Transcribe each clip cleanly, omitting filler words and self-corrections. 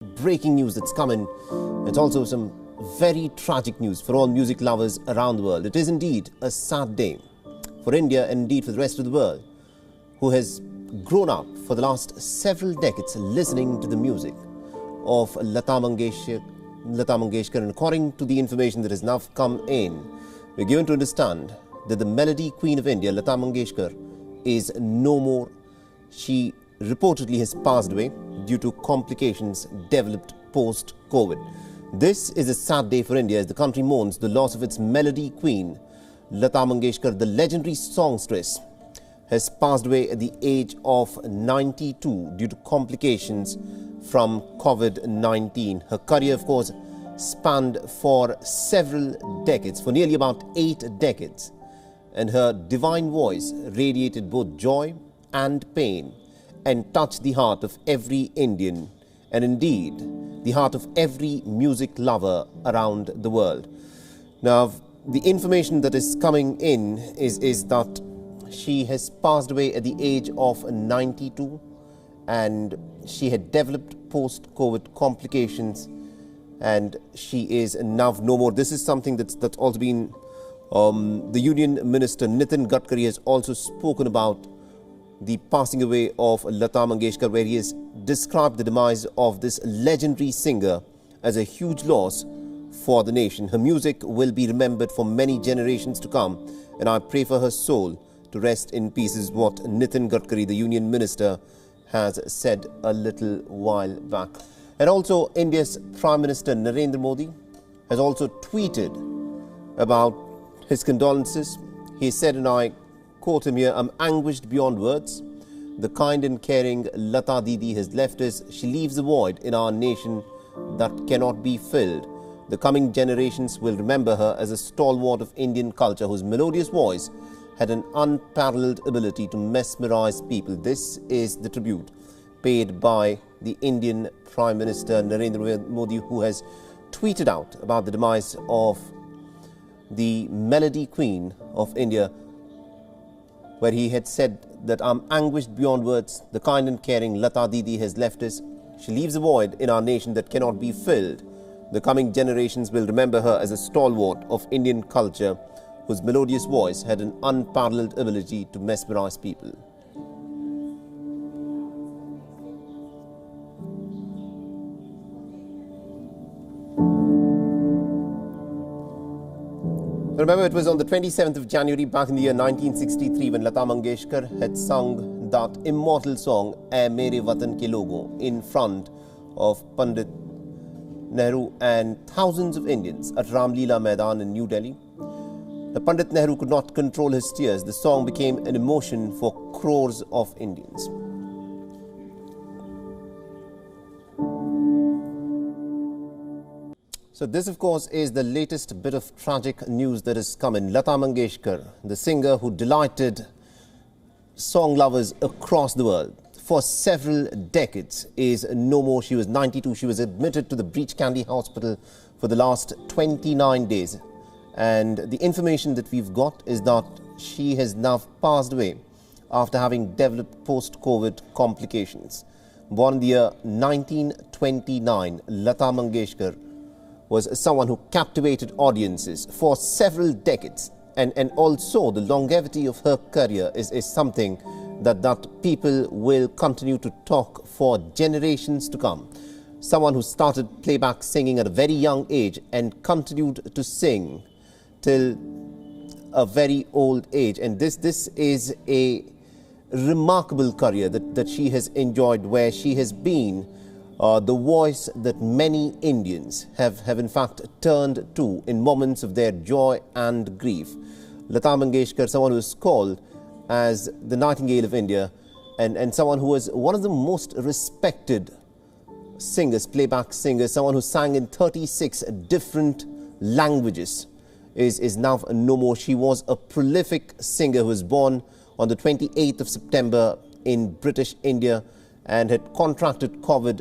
breaking news that's coming. It's also some very tragic news for all music lovers around the world. It is indeed a sad day for India and indeed for the rest of the world, who has grown up for the last several decades listening to the music of Lata Mangeshkar. And according to the information that has now come in, we're given to understand that the melody queen of India, Lata Mangeshkar, is no more. She reportedly has passed away due to complications developed post-COVID. This is a sad day for India as the country mourns the loss of its melody queen, Lata Mangeshkar. The legendary songstress has passed away at the age of 92 due to complications from COVID-19. Her career, of course, spanned for several decades, for nearly about 8 decades. And her divine voice radiated both joy and pain and touched the heart of every Indian and indeed the heart of every music lover around the world. Now, the information that is coming in is that she has passed away at the age of 92 and she had developed post-COVID complications and she is now no more. This is something that's also been, the Union Minister Nitin Gadkari has also spoken about the passing away of Lata Mangeshkar, where he has described the demise of this legendary singer as a huge loss for the nation. Her music will be remembered for many generations to come, and I pray for her soul to rest in peace, is what Nitin Gadkari, the Union Minister, has said a little while back. And also, India's Prime Minister Narendra Modi has also tweeted about his condolences. He said, and I quote him here, "I'm anguished beyond words. The kind and caring Lata Didi has left us. She leaves a void in our nation that cannot be filled. The coming generations will remember her as a stalwart of Indian culture whose melodious voice had an unparalleled ability to mesmerize people." This is the tribute paid by the Indian Prime Minister Narendra Modi, who has tweeted out about the demise of the melody queen of India, where he had said that "I'm anguished beyond words. The kind and caring Lata Didi has left us. She leaves a void in our nation that cannot be filled. The coming generations will remember her as a stalwart of Indian culture whose melodious voice had an unparalleled ability to mesmerize people." Remember, it was on the 27th of January back in the year 1963 when Lata Mangeshkar had sung that immortal song, "Ae Mere Watan Ke Logon," in front of Pandit Nehru and thousands of Indians at Ramleela Maidan in New Delhi. The Pandit Nehru could not control his tears. The song became an emotion for crores of Indians. So this, of course, is the latest bit of tragic news that has come in. Lata Mangeshkar, the singer who delighted song lovers across the world for several decades, is no more. She was 92. She was admitted to the Breach Candy Hospital for the last 29 days. And the information that we've got is that she has now passed away after having developed post-COVID complications. Born in the year 1929, Lata Mangeshkar was someone who captivated audiences for several decades. And also the longevity of her career is something that people will continue to talk for generations to come. Someone who started playback singing at a very young age and continued to sing till a very old age. And this is a remarkable career that she has enjoyed, where she has been the voice that many Indians have in fact turned to in moments of their joy and grief. Lata Mangeshkar, someone who is called as the Nightingale of India, and someone who was one of the most respected singers, playback singers, someone who sang in 36 different languages, is now no more. She was a prolific singer who was born on the 28th of September in British India and had contracted COVID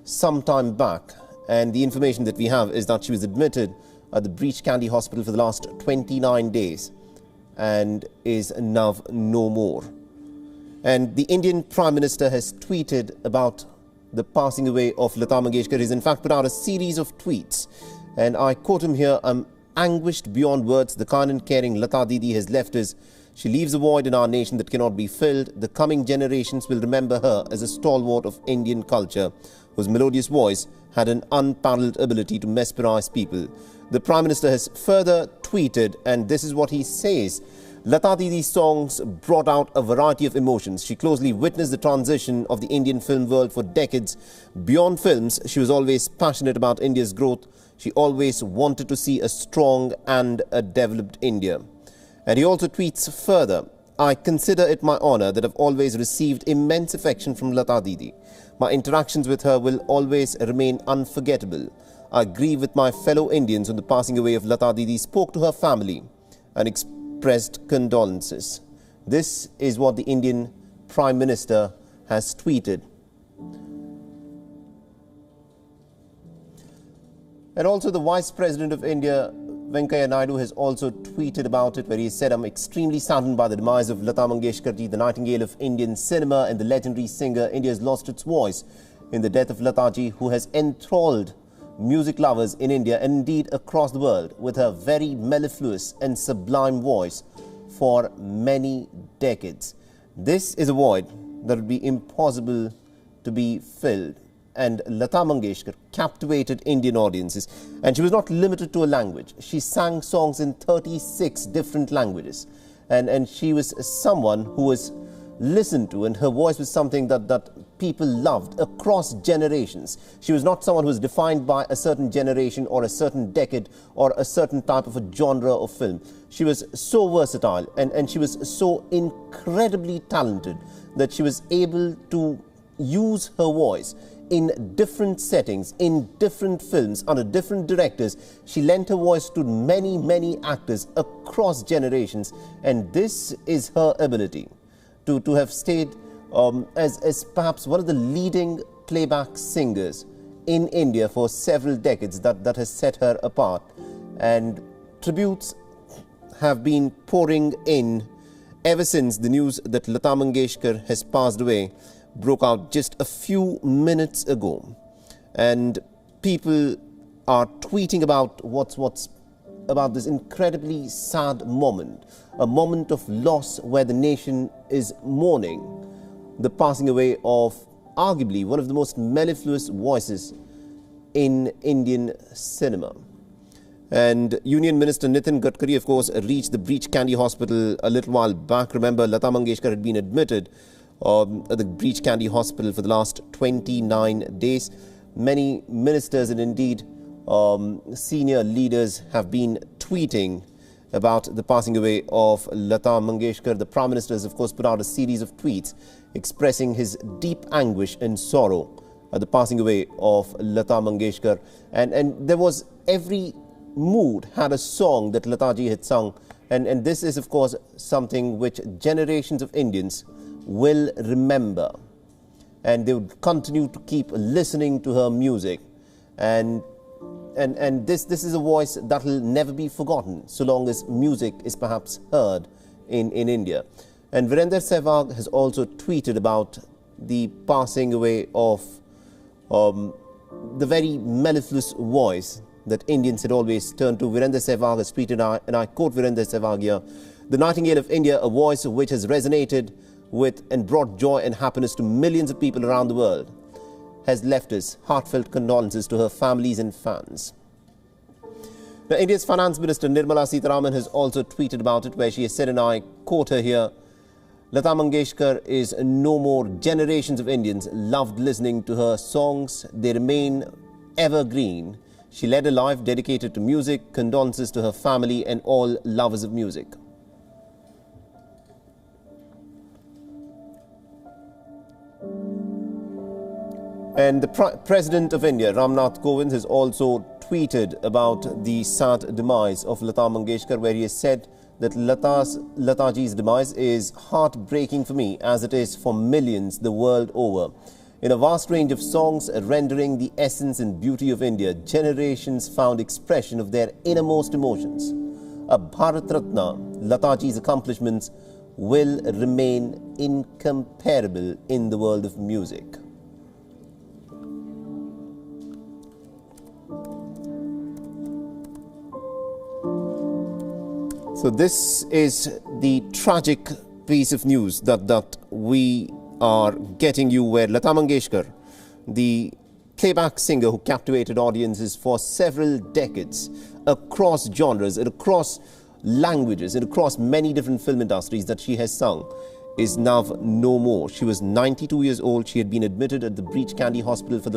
some time back, and the information that we have is that she was admitted at the Breach Candy Hospital for the last 29 days and is now no more. And the Indian Prime Minister has tweeted about the passing away of Lata Mangeshkar. He's in fact put out a series of tweets, and I quote him here: "I'm anguished beyond words. The kind and caring Lata Didi has left us. She leaves a void in our nation that cannot be filled. The coming generations will remember her as a stalwart of Indian culture, whose melodious voice had an unparalleled ability to mesmerize people." The Prime Minister has further tweeted, and this is what he says: "Lata Didi's songs brought out a variety of emotions. She closely witnessed the transition of the Indian film world for decades. Beyond films, she was always passionate about India's growth. She always wanted to see a strong and a developed India." And he also tweets further: "I consider it my honor that I've always received immense affection from Lata Didi. My interactions with her will always remain unforgettable. I grieve with my fellow Indians on the passing away of Lata Didi, spoke to her family and expressed condolences." This is what the Indian Prime Minister has tweeted. And also the Vice President of India, Venkaiah Naidu, has also tweeted about it, where he said, "I'm extremely saddened by the demise of Lata Mangeshkar ji, the nightingale of Indian cinema and the legendary singer. India has lost its voice in the death of Lata ji, who has enthralled music lovers in India and indeed across the world with her very mellifluous and sublime voice for many decades." This is a void that would be impossible to be filled. And Lata Mangeshkar captivated Indian audiences, and she was not limited to a language. She sang songs in 36 different languages, and she was someone who was listened to, and her voice was something that people loved across generations. She was not someone who was defined by a certain generation or a certain decade or a certain type of a genre of film. She was so versatile, and she was so incredibly talented that she was able to use her voice in different settings, in different films, under different directors. She lent her voice to many, many actors across generations, and this is her ability to have stayed as perhaps one of the leading playback singers in India for several decades that has set her apart. And tributes have been pouring in ever since the news that Lata Mangeshkar has passed away broke out just a few minutes ago. And people are tweeting about what's about this incredibly sad moment, a moment of loss where the nation is mourning the passing away of arguably one of the most mellifluous voices in Indian cinema. And Union Minister Nitin Gadkari, of course, reached the Breach Candy Hospital a little while back. Remember, Lata Mangeshkar had been admitted at the Breach Candy Hospital for the last 29 days. Many ministers and indeed senior leaders have been tweeting about the passing away of Lata Mangeshkar. The Prime Minister has, of course, put out a series of tweets expressing his deep anguish and sorrow at the passing away of Lata Mangeshkar. And there was every mood had a song that Lata ji had sung. And this is, of course, something which generations of Indians will remember, and they would continue to keep listening to her music, and this is a voice that will never be forgotten so long as music is perhaps heard in India. And Virender Sehwag has also tweeted about the passing away of the very mellifluous voice that Indians had always turned to. Virender Sehwag has tweeted, and I quote Virender Sehwag here: "The nightingale of India, a voice which has resonated with and brought joy and happiness to millions of people around the world, has left us. Heartfelt condolences to her families and fans." Now, India's Finance Minister Nirmala Sitharaman has also tweeted about it, where she has said, and I quote her here: "Lata Mangeshkar is no more. Generations of Indians loved listening to her songs. They remain evergreen. She led a life dedicated to music. Condolences to her family and all lovers of music." And the President of India, Ramnath Kovind, has also tweeted about the sad demise of Lata Mangeshkar, where he has said that Lata ji's demise is heartbreaking for me, as it is for millions the world over. In a vast range of songs rendering the essence and beauty of India, generations found expression of their innermost emotions. A Bharat Ratna, Lata ji's accomplishments will remain incomparable in the world of music. So this is the tragic piece of news that we are getting you, where Lata Mangeshkar, the playback singer who captivated audiences for several decades across genres and across languages and across many different film industries that she has sung, is now no more. She was 92 years old. She had been admitted at the Breach Candy Hospital for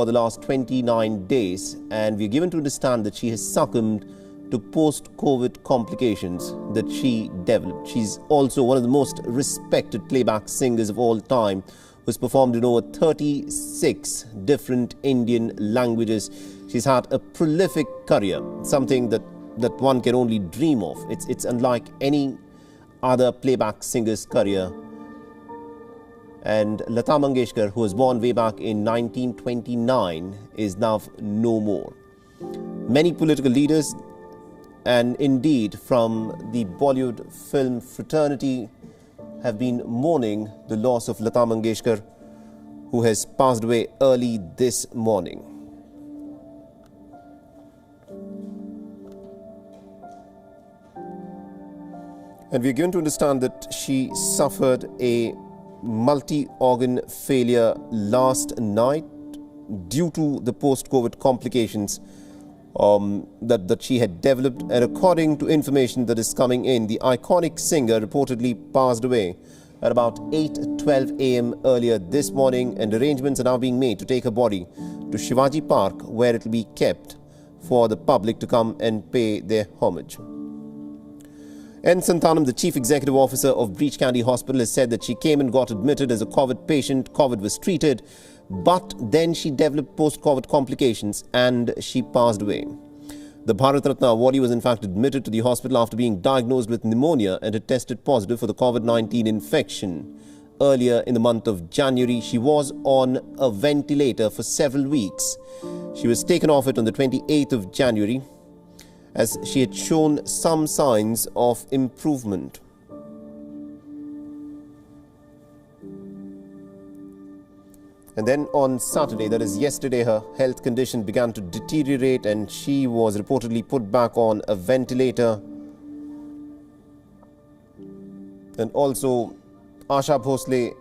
the last 29 days, and we're given to understand that she has succumbed to post-COVID complications that she developed. She's also one of the most respected playback singers of all time, who's performed in over 36 different Indian languages. She's had a prolific career, something that one can only dream of. It's unlike any other playback singer's career. And Lata Mangeshkar, who was born way back in 1929, is now no more. Many political leaders, and indeed from the Bollywood film fraternity, have been mourning the loss of Lata Mangeshkar, who has passed away early this morning. And we're given to understand that she suffered a multi-organ failure last night due to the post-COVID complications that she had developed. And according to information that is coming in, the iconic singer reportedly passed away at about 8:12 a.m. earlier this morning, and arrangements are now being made to take her body to Shivaji Park, where it will be kept for the public to come and pay their homage. N. Santanam, the Chief Executive Officer of Breach Candy Hospital, has said that she came and got admitted as a COVID patient. COVID was treated, but then she developed post-COVID complications and she passed away. The Bharat Ratna awardee was in fact admitted to the hospital after being diagnosed with pneumonia and had tested positive for the COVID-19 infection. Earlier in the month of January, she was on a ventilator for several weeks. She was taken off it on the 28th of January, as she had shown some signs of improvement. And then on Saturday, that is yesterday, her health condition began to deteriorate and she was reportedly put back on a ventilator. And also, Asha Bhosle,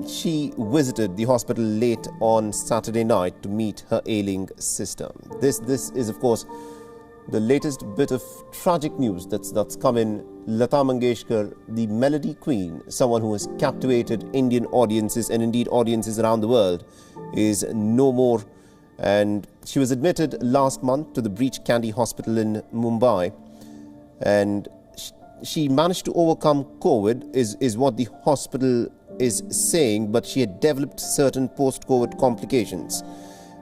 she visited the hospital late on Saturday night to meet her ailing sister. This is, of course, the latest bit of tragic news that's come in. Lata Mangeshkar, the melody queen, someone who has captivated Indian audiences and indeed audiences around the world, is no more. And she was admitted last month to the Breach Candy Hospital in Mumbai, and she managed to overcome COVID, is what the hospital is saying, but she had developed certain post-COVID complications.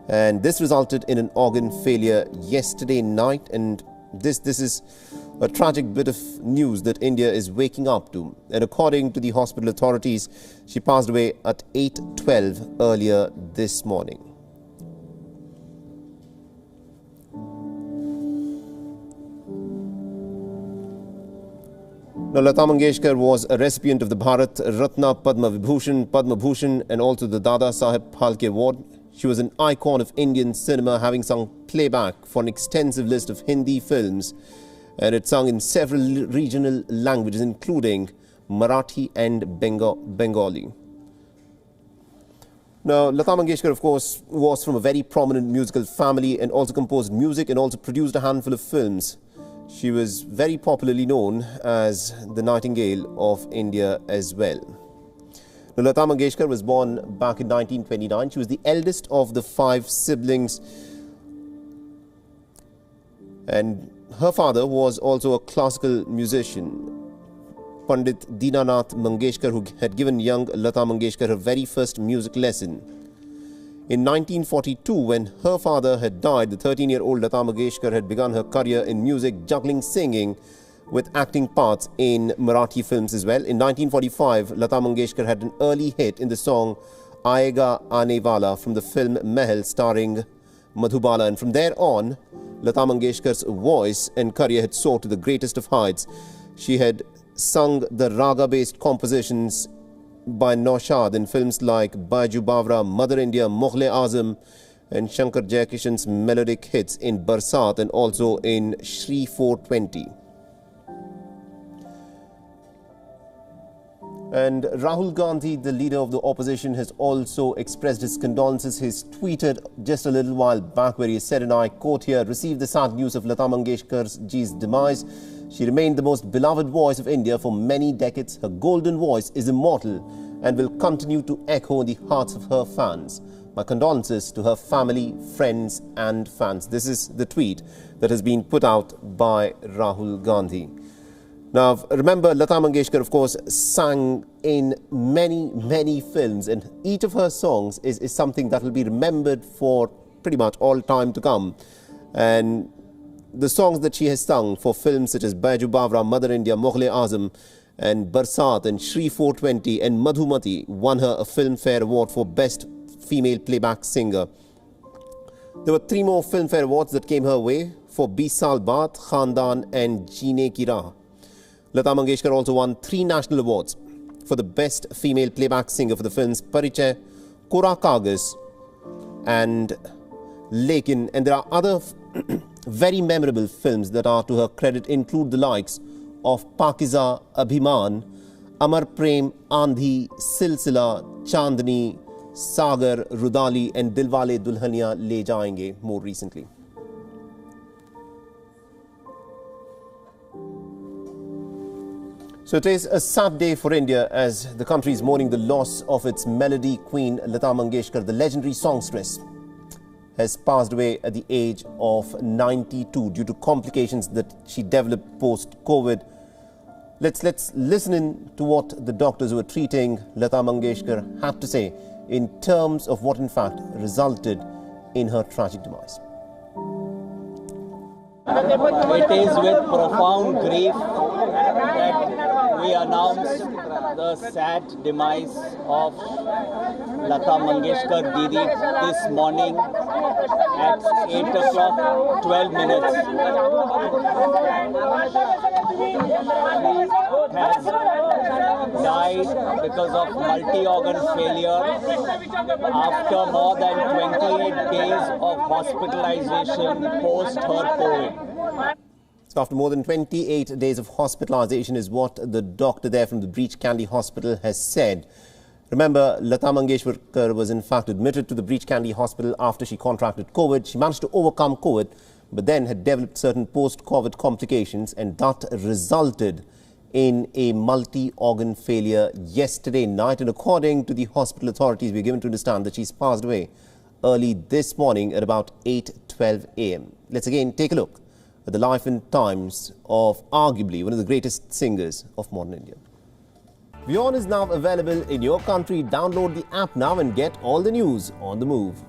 And this resulted in an organ failure yesterday night, and this is a tragic bit of news that India is waking up to. And according to the hospital authorities, she passed away at 8:12 earlier this morning. Now, Lata Mangeshkar was a recipient of the Bharat Ratna, Padma Bhushan and also the Dada Saheb Phalke Award. She was an icon of Indian cinema, having sung playback for an extensive list of Hindi films, and it sung in several regional languages, including Marathi and Bengali. Now, Lata Mangeshkar, of course, was from a very prominent musical family and also composed music and also produced a handful of films. She was very popularly known as the Nightingale of India as well. Now, Lata Mangeshkar was born back in 1929. She was the eldest of the 5 siblings, and her father was also a classical musician, Pandit Dinanath Mangeshkar, who had given young Lata Mangeshkar her very first music lesson. In 1942, when her father had died, the 13-year-old Lata Mangeshkar had begun her career in music, juggling singing with acting parts in Marathi films as well. In 1945, Lata Mangeshkar had an early hit in the song Aayega Aane Wala from the film Mahal, starring Madhubala. And from there on, Lata Mangeshkar's voice and career had soared to the greatest of heights. She had sung the raga-based compositions by Naushad in films like Baiju Bawra, Mother India, Mughal-e Azam, and Shankar Jaikishan's melodic hits in Barsat and also in Shri 420. And Rahul Gandhi, the leader of the opposition, has also expressed his condolences. He's tweeted just a little while back where he said, and I quote here, "Received the sad news of Lata Mangeshkar's demise. She remained the most beloved voice of India for many decades. Her golden voice is immortal and will continue to echo in the hearts of her fans. My condolences to her family, friends and fans." This is the tweet that has been put out by Rahul Gandhi. Now, remember, Lata Mangeshkar, of course, sang in many films, and each of her songs is something that will be remembered for pretty much all time to come. And the songs that she has sung for films such as Baiju Bawra, Mother India, Mughal-e-Azam and Barsat and Shri 420 and Madhumati won her a Filmfare Award for Best Female Playback Singer. There were 3 more Filmfare Awards that came her way for 20 Saal Baad, Khandan and Jeene Ki Raah. Lata Mangeshkar also won 3 national awards for the Best Female Playback Singer for the films Parichai, Kora Kagaz and Lekin. And there are other very memorable films that are to her credit, include the likes of Pakiza, Abhiman, Amar Prem, Andhi, Silsila, Chandni, Sagar, Rudali and Dilwale Dulhania Le Jayenge more recently. So it is a sad day for India as the country is mourning the loss of its melody queen Lata Mangeshkar. The legendary songstress has passed away at the age of 92 due to complications that she developed post-COVID. Let's listen in to what the doctors who were treating Lata Mangeshkar had to say in terms of what in fact resulted in her tragic demise. It is with profound grief that we announce the sad demise of Lata Mangeshkar Didi this morning at 8 o'clock 12 minutes. She has died because of multi-organ failure after more than 28 days of hospitalization post her COVID. So after more than 28 days of hospitalization is what the doctor there from the Breach Candy Hospital has said. Remember, Lata Mangeshkar was in fact admitted to the Breach Candy Hospital after she contracted COVID. She managed to overcome COVID, but then had developed certain post-COVID complications, and that resulted in a multi-organ failure yesterday night. And according to the hospital authorities, we're given to understand that she's passed away early this morning at about 8:12 a.m. Let's again take a look at the life and times of arguably one of the greatest singers of modern India. WION is now available in your country. Download the app now and get all the news on the move.